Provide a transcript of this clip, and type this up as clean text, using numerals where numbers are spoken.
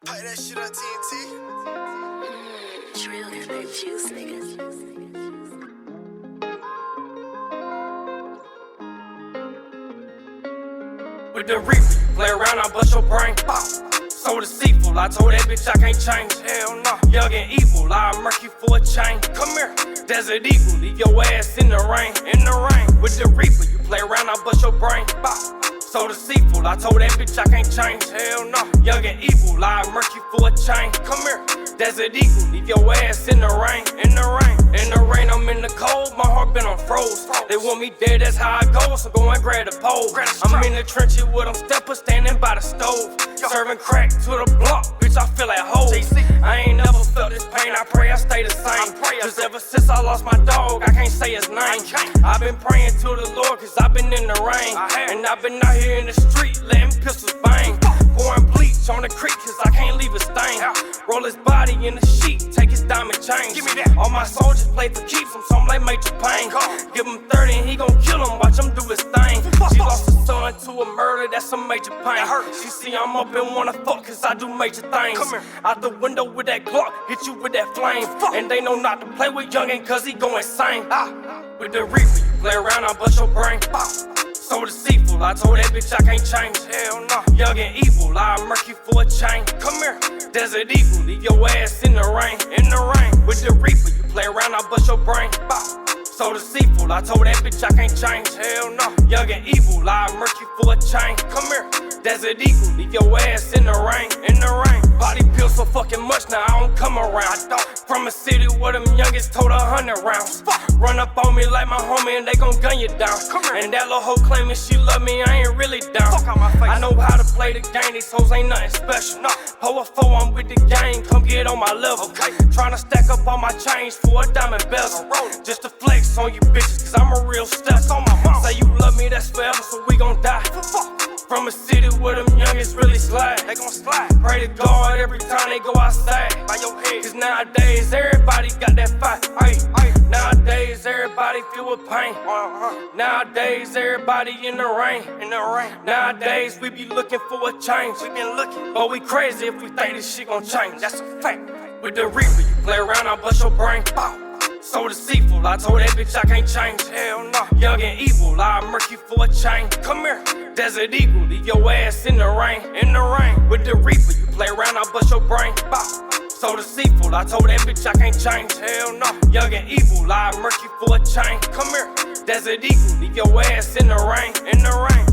Pipe that shit on TNT. Trill got that juice, nigga. With the reaper, play around, I bust your brain. So deceitful, I told that bitch I can't change. Hell no. Young and evil, I'll murk you for a chain. Come here, Desert Eagle, leave your ass in the rain. In the rain. With the reaper, you play around, I bust your brain. So deceitful, I told that bitch I can't change. Hell no. Young and evil, I'll murk you for a chain. Come here, Desert Eagle, leave your ass in the rain. In the rain. In the rain, I'm in the cold, my heart been on froze. They want me dead, that's how I go, so go and grab the pole. I'm in the trenches with them steppers standing by the stove. Serving crack to the block, bitch, I feel like hoes. I ain't never felt this pain, I pray I stay the same. Cause ever since I lost my dog, I can't say his name. I've been praying to the Lord, cause I've been in the rain. And I've been out here in the street, letting pistols bang. Pouring bleach on the creek, cause I can't leave a stain. Roll his body in the sheet, take his diamond chains. Give me that. All my soldiers play for keeps, I'm something like Major Payne. Give him 30 and he gon' kill him, watch him do his thing. She lost her son to a murder, that's some major pain. She see I'm up and wanna fuck, cause I do major things. Out the window with that Glock, hit you with that flame. And they know not to play with Yungin, cause he go insane. With the reaper, you play around, I bust your brain. So deceitful, I told that bitch I can't change. Hell no. Young and evil, I'll murk you for a chain. Come here, Desert Eagle, leave your ass in the rain. In the rain. With the reaper, you play around, I bust your brain. So deceitful, I told that bitch I can't change. Hell no. Young and evil, I'll murk you for a chain. Come here, Desert Eagle, leave your ass in the rain. In the rain. Body pills so fucking much now I don't come around. From a city where them youngest told 100 rounds. Run up on me like my homie and they gon' gun you down. And that little hoe claiming she love me, I ain't really down. I know how to play the game, these hoes ain't nothing special. Ho a foe, I'm with the gang, come get on my level. Tryna stack up all my change for a diamond bezel. Just to flex on you bitches, cause I'm a real step. On my mom. Say you love me, that's forever, so we gon' die. From a city where them youngest really slide. They gon' slide. Pray to God every time they go outside. By your head. Cause nowadays everybody got that fight. Nowadays everybody feel with pain. Nowadays everybody in the rain. Nowadays we be looking for a change. We been looking, but we crazy if we think this shit gon' change. That's a fact. With the reaper, you play around, I bust your brain. So deceitful, I told that bitch I can't change. Hell no. Young and evil, I'll murk you for a chain. Come here, Desert Eagle, leave your ass in the rain. In the rain. With the reaper, you play around, I bust your brain. So deceitful, I told that bitch I can't change. Hell no. Young and evil, I'll murk you for a chain. Come here, Desert Eagle, leave your ass in the rain. In the rain.